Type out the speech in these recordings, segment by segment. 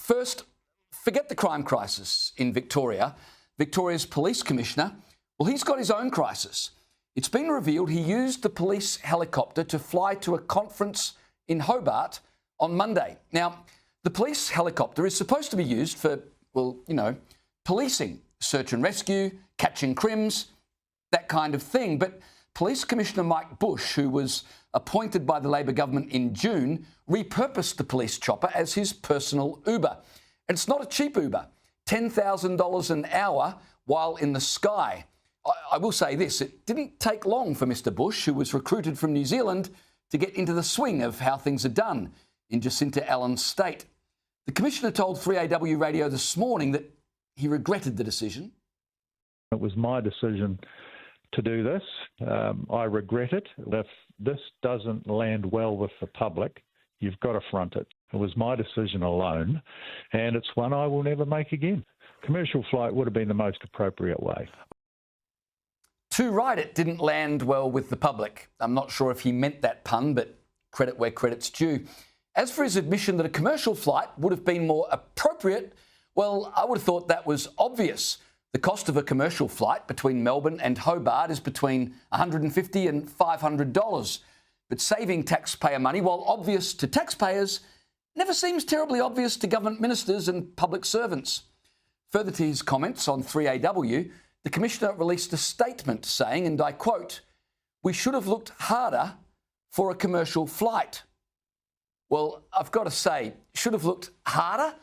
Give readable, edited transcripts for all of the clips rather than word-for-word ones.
First, forget the crime crisis in Victoria. Victoria's police commissioner, well, he's got his own crisis. It's been revealed he used the police helicopter to fly to a conference in Hobart on Monday. Now, the police helicopter is supposed to be used for, well, you know, policing, search and rescue, catching crims, that kind of thing. But Police Commissioner Mike Bush, who was appointed by the Labor government in June, repurposed the police chopper as his personal Uber. And it's not a cheap Uber, $10,000 an hour while in the sky. I will say this, it didn't take long for Mr Bush, who was recruited from New Zealand, to get into the swing of how things are done in Jacinta Allen's state. The Commissioner told 3AW Radio this morning that he regretted the decision. It was my decision to do this. I regret it. If this doesn't land well with the public, you've got to front it. It was my decision alone, and it's one I will never make again. Commercial flight would have been the most appropriate way. Too right, it didn't land well with the public. I'm not sure if he meant that pun, but credit where credit's due. As for his admission that a commercial flight would have been more appropriate, well, I would have thought that was obvious. The cost of a commercial flight between Melbourne and Hobart is between $150 and $500. But saving taxpayer money, while obvious to taxpayers, never seems terribly obvious to government ministers and public servants. Further to his comments on 3AW, the Commissioner released a statement saying, and I quote, "We should have looked harder for a commercial flight." Well, I've got to say, should have looked harder?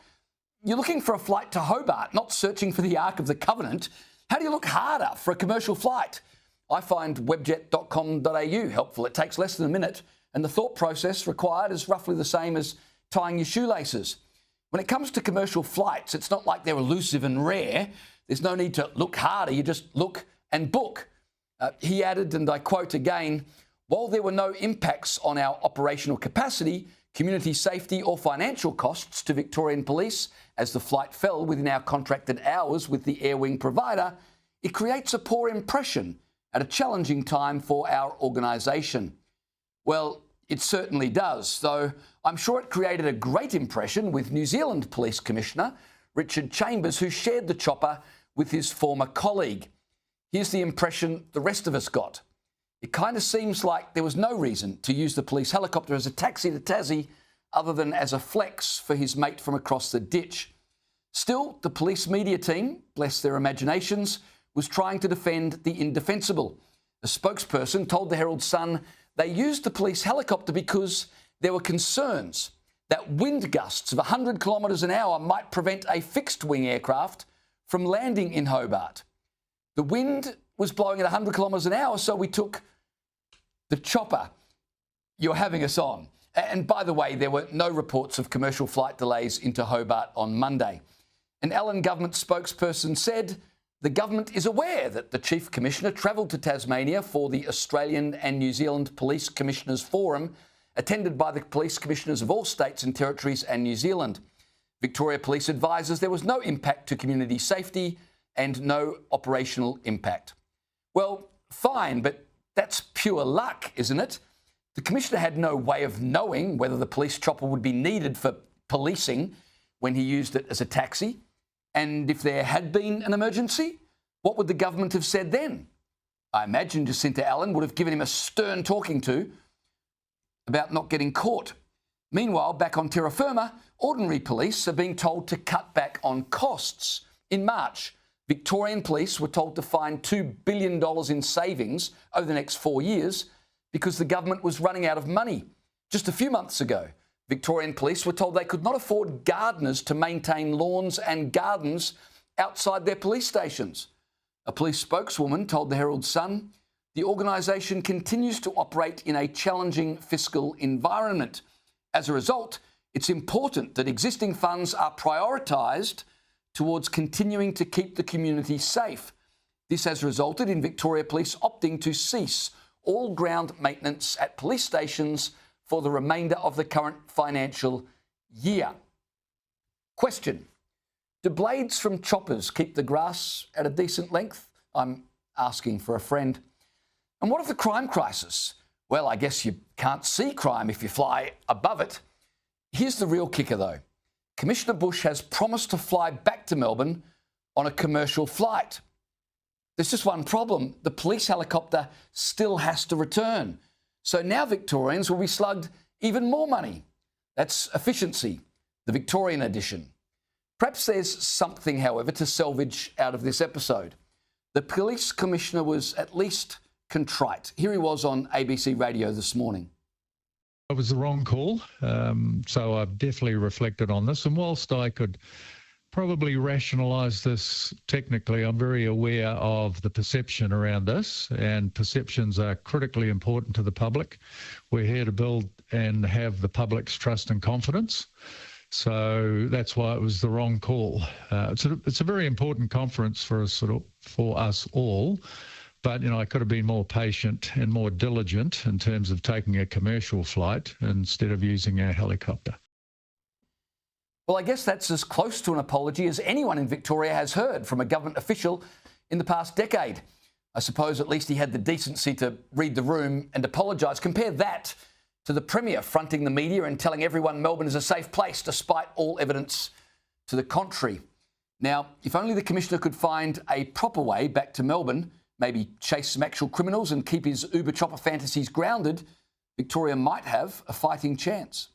You're looking for a flight to Hobart, not searching for the Ark of the Covenant. How do you look harder for a commercial flight? I find webjet.com.au helpful. It takes less than a minute, and the thought process required is roughly the same as tying your shoelaces. When it comes to commercial flights, it's not like they're elusive and rare. There's no need to look harder. You just look and book. He added, and I quote again, "While there were no impacts on our operational capacity, community safety or financial costs to Victorian Police as the flight fell within our contracted hours with the air wing provider, it creates a poor impression at a challenging time for our organisation." Well, it certainly does, though I'm sure it created a great impression with New Zealand Police Commissioner Richard Chambers, who shared the chopper with his former colleague. Here's the impression the rest of us got. It kind of seems like there was no reason to use the police helicopter as a taxi to Tassie other than as a flex for his mate from across the ditch. Still, the police media team, bless their imaginations, was trying to defend the indefensible. A spokesperson told the Herald Sun they used the police helicopter because there were concerns that wind gusts of 100 kilometres an hour might prevent a fixed-wing aircraft from landing in Hobart. The wind was blowing at 100 kilometres an hour, so we took the chopper. You're having us on. And by the way, there were no reports of commercial flight delays into Hobart on Monday. An Allen government spokesperson said the government is aware that the Chief Commissioner travelled to Tasmania for the Australian and New Zealand Police Commissioners Forum, attended by the police commissioners of all states and territories and New Zealand. Victoria Police advises there was no impact to community safety and no operational impact. Well, fine, but that's pure luck, isn't it? The Commissioner had no way of knowing whether the police chopper would be needed for policing when he used it as a taxi. And if there had been an emergency, what would the government have said then? I imagine Jacinta Allen would have given him a stern talking to about not getting caught. Meanwhile, back on terra firma, ordinary police are being told to cut back on costs. In March, Victorian police were told to find $2 billion in savings over the next 4 years because the government was running out of money. Just a few months ago, Victorian police were told they could not afford gardeners to maintain lawns and gardens outside their police stations. A police spokeswoman told the Herald Sun the organisation continues to operate in a challenging fiscal environment. As a result, it's important that existing funds are prioritised towards continuing to keep the community safe. This has resulted in Victoria Police opting to cease all ground maintenance at police stations for the remainder of the current financial year. Question: do blades from choppers keep the grass at a decent length? I'm asking for a friend. And what of the crime crisis? Well, I guess you can't see crime if you fly above it. Here's the real kicker, though. Commissioner Bush has promised to fly back to Melbourne on a commercial flight. There's just one problem. The police helicopter still has to return. So now Victorians will be slugged even more money. That's efficiency, the Victorian edition. Perhaps there's something, however, to salvage out of this episode. The police commissioner was at least contrite. Here he was on ABC Radio this morning. It was the wrong call, so I've definitely reflected on this. And whilst I could probably rationalise this technically, I'm very aware of the perception around this, and perceptions are critically important to the public. We're here to build and have the public's trust and confidence. So that's why it was the wrong call. It's a very important conference for us all. But, I could have been more patient and more diligent in terms of taking a commercial flight instead of using a helicopter. Well, I guess that's as close to an apology as anyone in Victoria has heard from a government official in the past decade. I suppose at least he had the decency to read the room and apologise. Compare that to the Premier fronting the media and telling everyone Melbourne is a safe place despite all evidence to the contrary. Now, if only the Commissioner could find a proper way back to Melbourne, maybe chase some actual criminals and keep his Uber chopper fantasies grounded, Victoria might have a fighting chance.